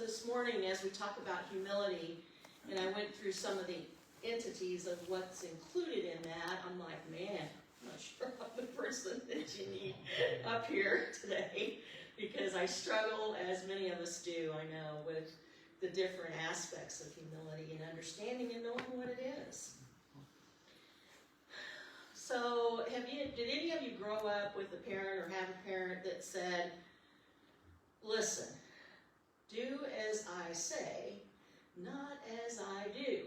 this morning, as we talk about humility, and I went through some of the entities of what's included in that, I'm like, man, I'm not sure I'm the person that you need up here today, because I struggle, as many of us do, I know, with the different aspects of humility and understanding and knowing what it is. So, did any of you grow up with a parent or have a parent that said, listen, do as I say, not as I do?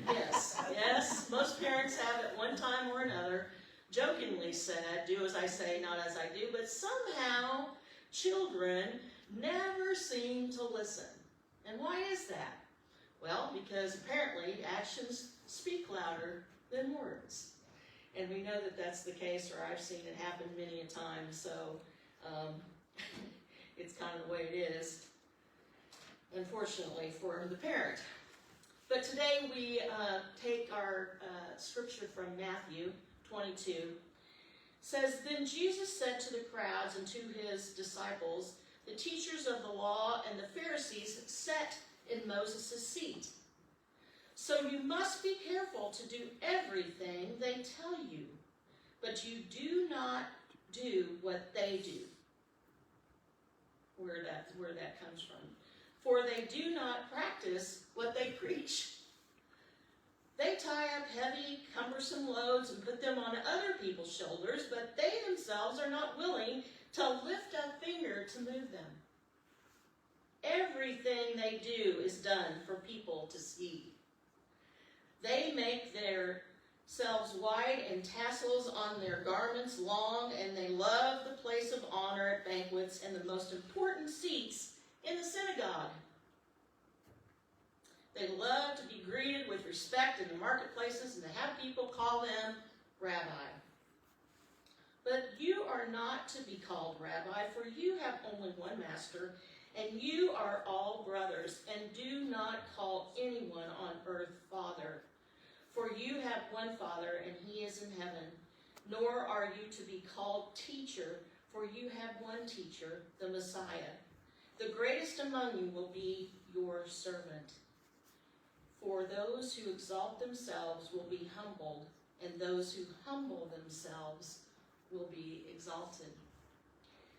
Yes, most parents have at one time or another jokingly said, do as I say, not as I do, but somehow children never seem to listen. And why is that? Well, because apparently actions speak louder than words. And we know that that's the case, or I've seen it happen many a time, so it's kind of the way it is, unfortunately, for the parent. But today we take our scripture from Matthew 22. It says, Then Jesus said to the crowds and to his disciples, the teachers of the law and the Pharisees sat in Moses' seat. So you must be careful to do everything they tell you, but you do not do what they do. Where that comes from. For they do not practice what they preach. They tie up heavy, cumbersome loads and put them on other people's shoulders, but they themselves are not willing to lift a finger to move them. Everything they do is done for people to see. They make themselves wide and tassels on their garments long, and they love the place of honor at banquets and the most important seats in the synagogue. They love to be greeted with respect in the marketplaces and to have people call them rabbi. But you are not to be called rabbi, for you have only one master, and you are all brothers, and do not call anyone on earth Father. For you have one Father, and he is in heaven. Nor are you to be called teacher, for you have one teacher, the Messiah. The greatest among you will be your servant. For those who exalt themselves will be humbled, and those who humble themselves will be exalted.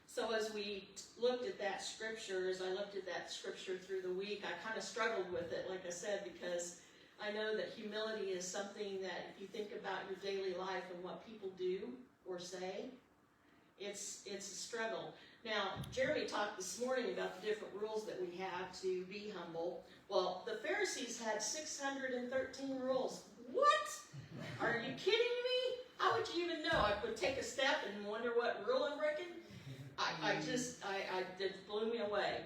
So as we looked at that scripture, as I looked at that scripture through the week, I kind of struggled with it, like I said, because I know that humility is something that if you think about your daily life and what people do or say, it's a struggle. Now, Jeremy talked this morning about the different rules that we have to be humble. Well, the Pharisees had 613 rules. What? Are you kidding me? How would you even know? I would take a step and wonder what rule I'm breaking. It blew me away.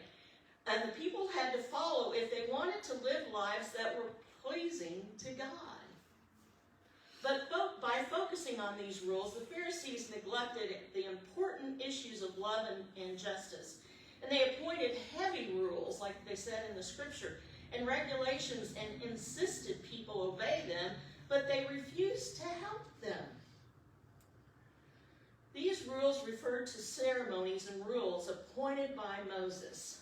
And the people had to follow if they wanted to live lives that were pleasing to God. But by focusing on these rules, the Pharisees neglected the important issues of love and justice. And they appointed heavy rules, like they said in the scripture, and regulations, and insisted people obey them, but they refused to help them. These rules referred to ceremonies and rules appointed by Moses.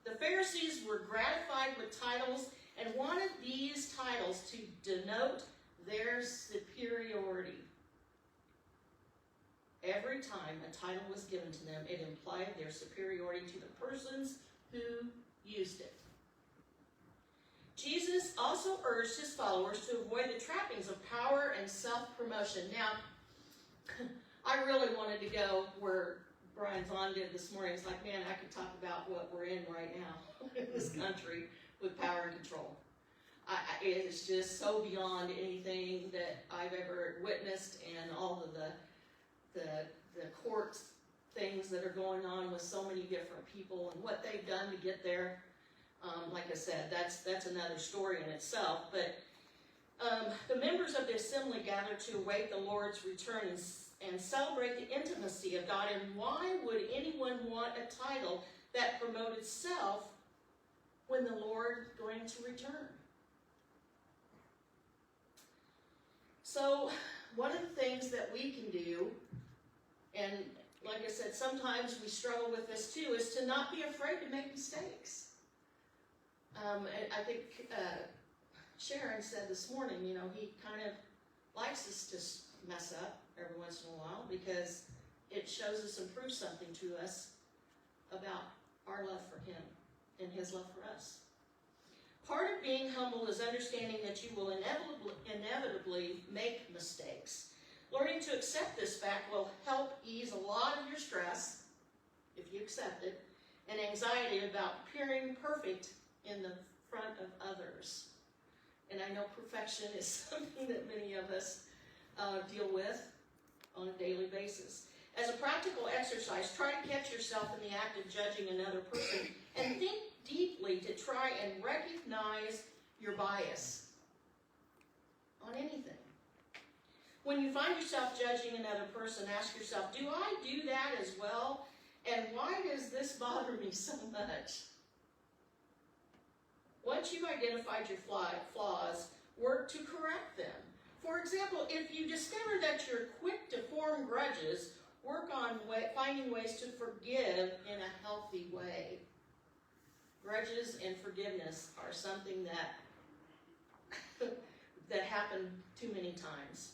The Pharisees were gratified with titles and wanted these titles to denote their superiority. Every time a title was given to them, it implied their superiority to the persons who used it. Jesus also urged his followers to avoid the trappings of power and self-promotion. Now, I really wanted to go where Brian Vaughn did this morning. It's like, man, I could talk about what we're in right now in this country with power and control. It is just so beyond anything that I've ever witnessed, and all of the court things that are going on with so many different people and what they've done to get there. Like I said, that's another story in itself. But the members of the assembly gathered to await the Lord's return and celebrate the intimacy of God. And why would anyone want a title that promoted self when the Lord is going to return? So one of the things that we can do, and like I said, sometimes we struggle with this too, is to not be afraid to make mistakes. And I think Sharon said this morning, you know, he kind of likes us to mess up every once in a while because it shows us and proves something to us about our love for him and his love for us. Part of being humble is understanding that you will inevitably make mistakes. Learning to accept this fact will help ease a lot of your stress, if you accept it, and anxiety about appearing perfect in the front of others. And I know perfection is something that many of us deal with on a daily basis. As a practical exercise, try to catch yourself in the act of judging another person and think deeply to try and recognize your bias on anything. When you find yourself judging another person, ask yourself, do I do that as well? And why does this bother me so much? Once you've identified your flaws, work to correct them. For example, if you discover that you're quick to form grudges, work on finding ways to forgive in a healthy way. Grudges and forgiveness are something that happen too many times.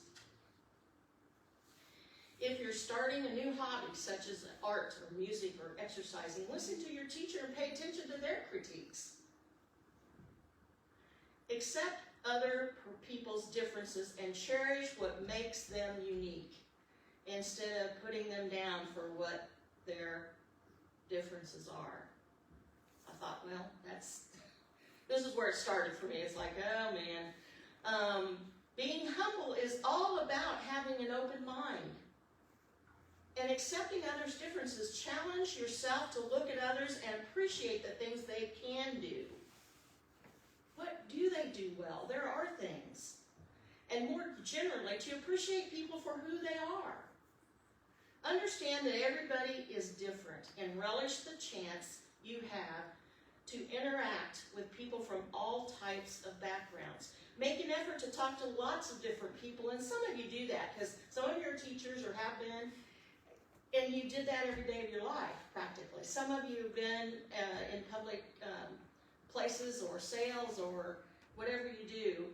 If you're starting a new hobby, such as art or music or exercising, listen to your teacher and pay attention to their critiques. Accept other people's differences and cherish what makes them unique, instead of putting them down for what their differences are. I thought, well, this is where it started for me. It's like, oh man. Being humble is all about having an open mind and accepting others' differences. Challenge yourself to look at others and appreciate the things they can do. What do they do well? There are things. And more generally, to appreciate people for who they are. Understand that everybody is different and relish the chance you have to interact with people from all types of backgrounds. Make an effort to talk to lots of different people, and some of you do that because some of your teachers or have been, and you did that every day of your life, practically. Some of you have been in public places or sales or whatever you do,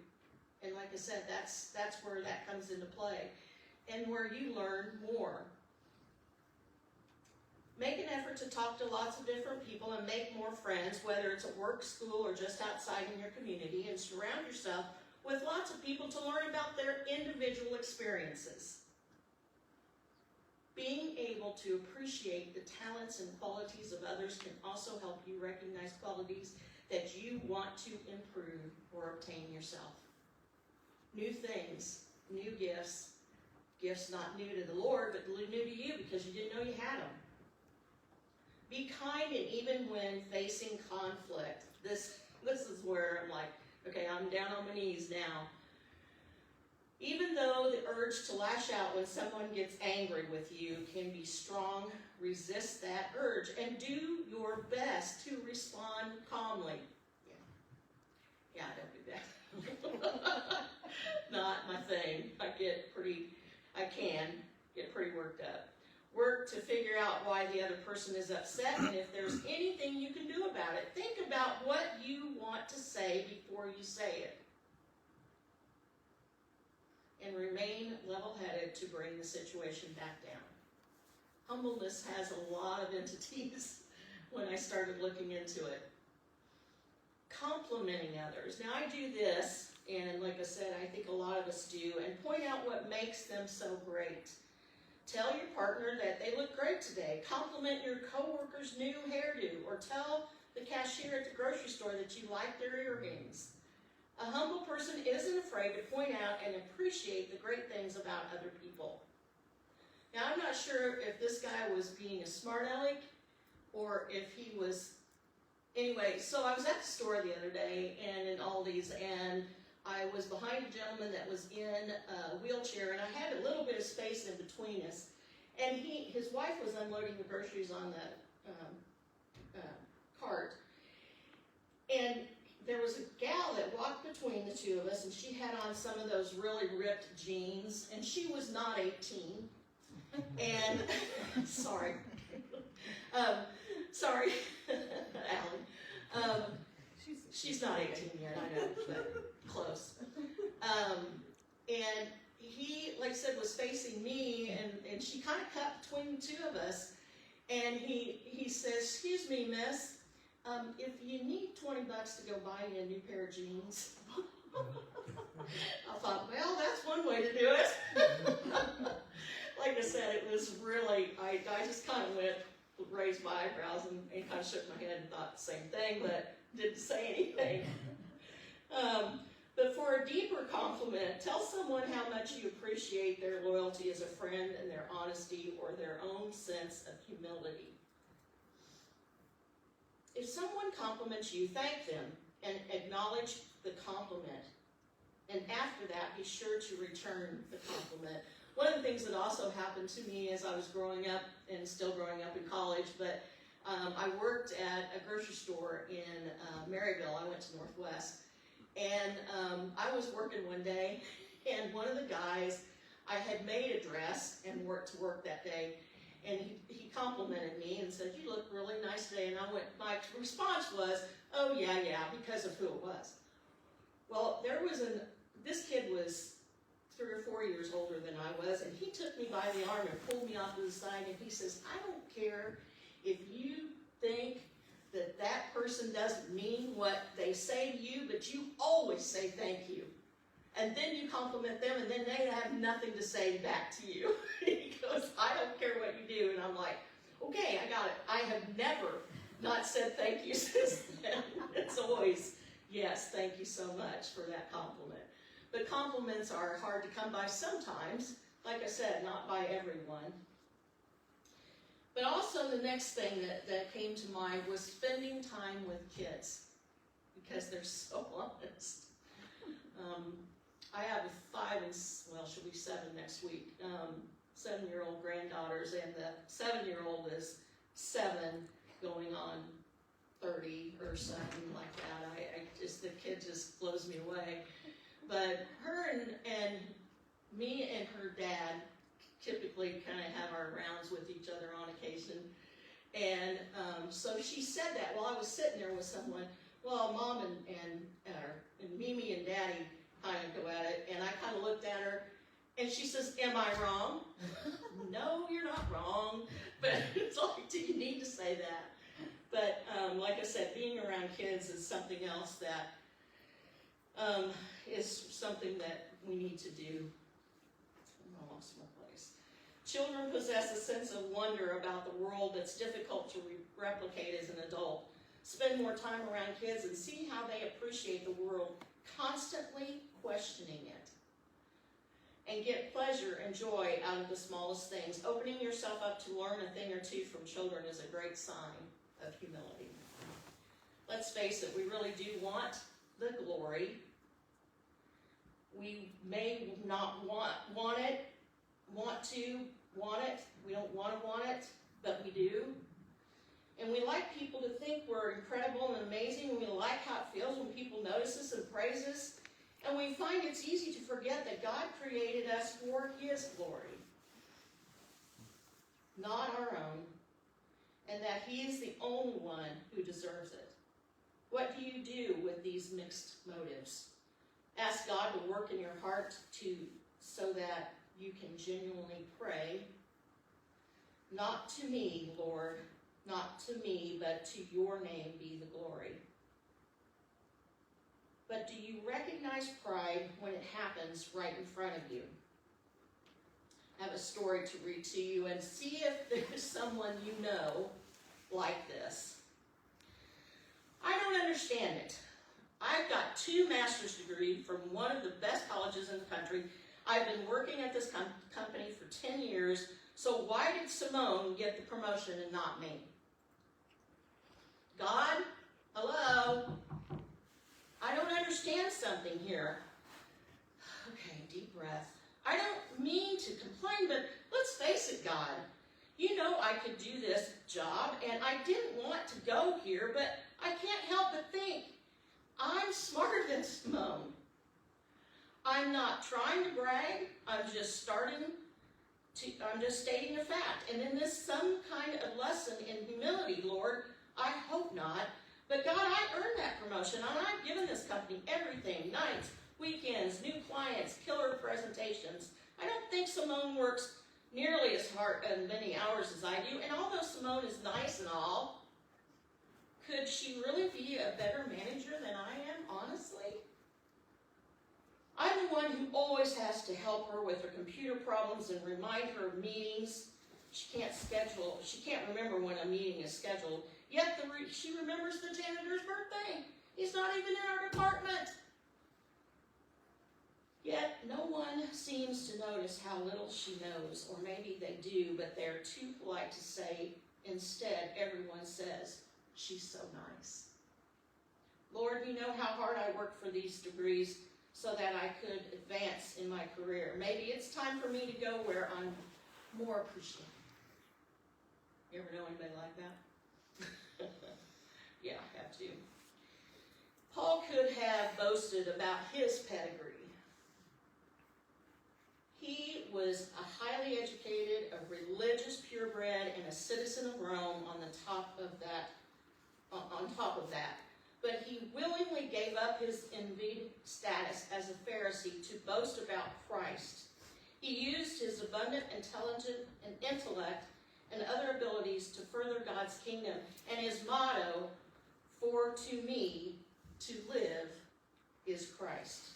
and like I said, that's where that comes into play, and where you learn more. Make an effort to talk to lots of different people and make more friends, whether it's at work, school, or just outside in your community, and surround yourself with lots of people to learn about their individual experiences. Being able to appreciate the talents and qualities of others can also help you recognize qualities that you want to improve or obtain yourself. New things, new gifts not new to the Lord, but new to you because you didn't know you had them. Be kind, and even when facing conflict. This is where I'm like, okay, I'm down on my knees now. Even though the urge to lash out when someone gets angry with you can be strong, resist that urge and do your best to respond calmly. Yeah, don't do that. Not my thing. I can get pretty worked up. Work to figure out why the other person is upset, and if there's anything you can do about it. Think about what you want to say before you say it. And remain level-headed to bring the situation back down. Humbleness has a lot of entities when I started looking into it. Complimenting others. Now I do this, and like I said, I think a lot of us do, and point out what makes them so great. Tell your partner that they look great today. Compliment your coworker's new hairdo, or tell the cashier at the grocery store that you like their earrings. A humble person isn't afraid to point out and appreciate the great things about other people. Now, I'm not sure if this guy was being a smart aleck or if he was... Anyway, so I was at the store the other day and in Aldi's, and I was behind a gentleman that was in a wheelchair, and I had a little bit of space in between us. And his wife was unloading the groceries on the cart. And there was a gal that walked between the two of us, and she had on some of those really ripped jeans, and she was not 18. And, sorry. Sorry, Allie. She's not 18 yet, I know, but close. And he, like I said, was facing me, and she kind of cut between the two of us. And he says, "Excuse me, miss, if you need 20 bucks to go buy you a new pair of jeans." I thought, well, that's one way to do it. Like I said, it was really, I just kind of raised my eyebrows and kind of shook my head and thought the same thing, but didn't say anything. But for a deeper compliment, tell someone how much you appreciate their loyalty as a friend and their honesty or their own sense of humility. If someone compliments you, thank them and acknowledge the compliment. And after that, be sure to return the compliment. One of the things that also happened to me as I was growing up, and still growing up in college, but I worked at a grocery store in Maryville. I went to Northwest. And I was working one day, and one of the guys, I had made a dress and worked to work that day, and he complimented me and said, "You look really nice today." And my response was, "Oh, yeah, because of who it was." Well, this kid was 3 or 4 years older than I was, and he took me by the arm and pulled me off to the side, and he says, "I don't care if you think that person doesn't mean what they say to you, but you always say thank you. And then you compliment them, and then they have nothing to say back to you." He goes, "I don't care what you do." And I'm like, okay, I got it. I have never not said thank you since then. It's always, yes, thank you so much for that compliment. But compliments are hard to come by sometimes. Like I said, not by everyone. But also the next thing that came to mind was spending time with kids, because they're so honest. I have 5 and, well, she'll be 7 next week, 7-year-old granddaughters, and the 7-year-old is 7 going on 30 or something like that. The kid just blows me away. But her and me and her dad typically kind of have our rounds with each other on occasion. And so she said that while I was sitting there with someone. Well, Mom and Mimi and Daddy kind of go at it, and I kind of looked at her, and she says, "Am I wrong?" No, you're not wrong. But it's like, do you need to say that? But like I said, being around kids is something else that is something that we need to do. I lost my place. Children possess a sense of wonder about the world that's difficult to replicate as an adult. Spend more time around kids and see how they appreciate the world, constantly questioning it. And get pleasure and joy out of the smallest things. Opening yourself up to learn a thing or two from children is a great sign of humility. Let's face it, we really do want the glory. We may not want it. We don't want it, but we do. And we like people to think we're incredible and amazing, and we like how it feels when people notice us and praise us. And we find it's easy to forget that God created us for His glory, not our own, and that He is the only one who deserves it. What do you do with these mixed motives? Ask God to work in your heart so that you can genuinely pray, "Not to me, Lord, not to me, but to your name be the glory." But do you recognize pride when it happens right in front of you? I have a story to read to you, and see if there's someone you know like this. I don't understand it. I've got 2 master's degrees from one of the best colleges in the country. I've been working at this company for 10 years, so why did Simone get the promotion and not me? God, hello? I don't understand something here. Okay, deep breath. I don't mean to complain, but let's face it, God. You know I could do this job, and I didn't want to go here, but I can't help but think, I'm smarter than Simone. I'm not trying to brag. I'm just starting I'm just stating a fact. And in this some kind of lesson in humility, Lord, I hope not. But God, I earned that promotion, and I've given this company everything, nights, weekends, new clients, killer presentations. I don't think Simone works nearly as hard and many hours as I do, and although Simone is nice and all, could she really be a better manager than I am, honestly? I'm the one who always has to help her with her computer problems and remind her of meetings. She can't remember when a meeting is scheduled, yet she remembers the janitor's birthday. He's not even in our department. Yet no one seems to notice how little she knows, or maybe they do, but they're too polite to say. Instead, everyone says, she's so nice. Lord, you know how hard I worked for these degrees so that I could advance in my career. Maybe it's time for me to go where I'm more appreciated. You ever know anybody like that? Yeah, I have to. Paul could have boasted about his pedigree. He was a highly educated, a religious purebred, and a citizen of Rome on top of that. But he willingly gave up his envied status as a Pharisee to boast about Christ. He used his abundant intellect and other abilities to further God's kingdom. And his motto, for to me, to live is Christ.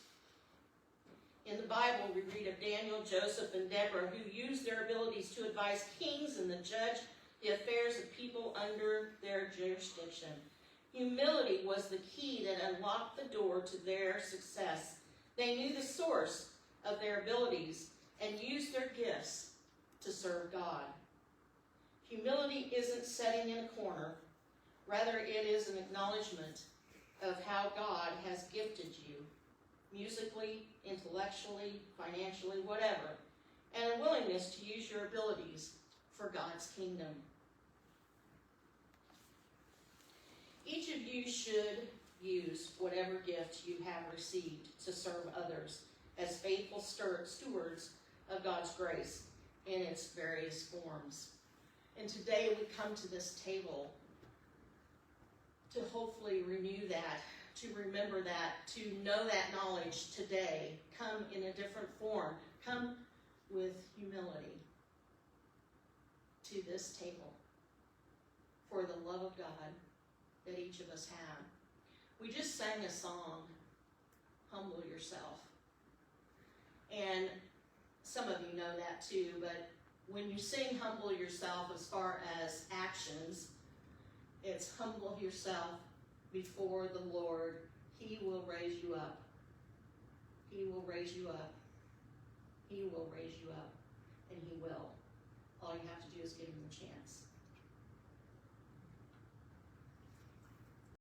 In the Bible, we read of Daniel, Joseph, and Deborah, who used their abilities to advise kings and judge the affairs of people under their jurisdiction. Humility was the key that unlocked the door to their success. They knew the source of their abilities and used their gifts to serve God. Humility isn't sitting in a corner. Rather, it is an acknowledgement of how God has gifted you, musically, intellectually, financially, whatever, and a willingness to use your abilities for God's kingdom. Each of you should use whatever gift you have received to serve others as faithful stewards of God's grace in its various forms. And today we come to this table to hopefully renew that, to remember that, to know that knowledge today. Come in a different form. Come with humility to this table for the love of God that each of us have. We just sang a song, Humble Yourself. And some of you know that too, but when you sing Humble Yourself as far as actions, it's humble yourself before the Lord. He will raise you up. He will raise you up. He will raise you up. And he will. All you have to do is give him a chance.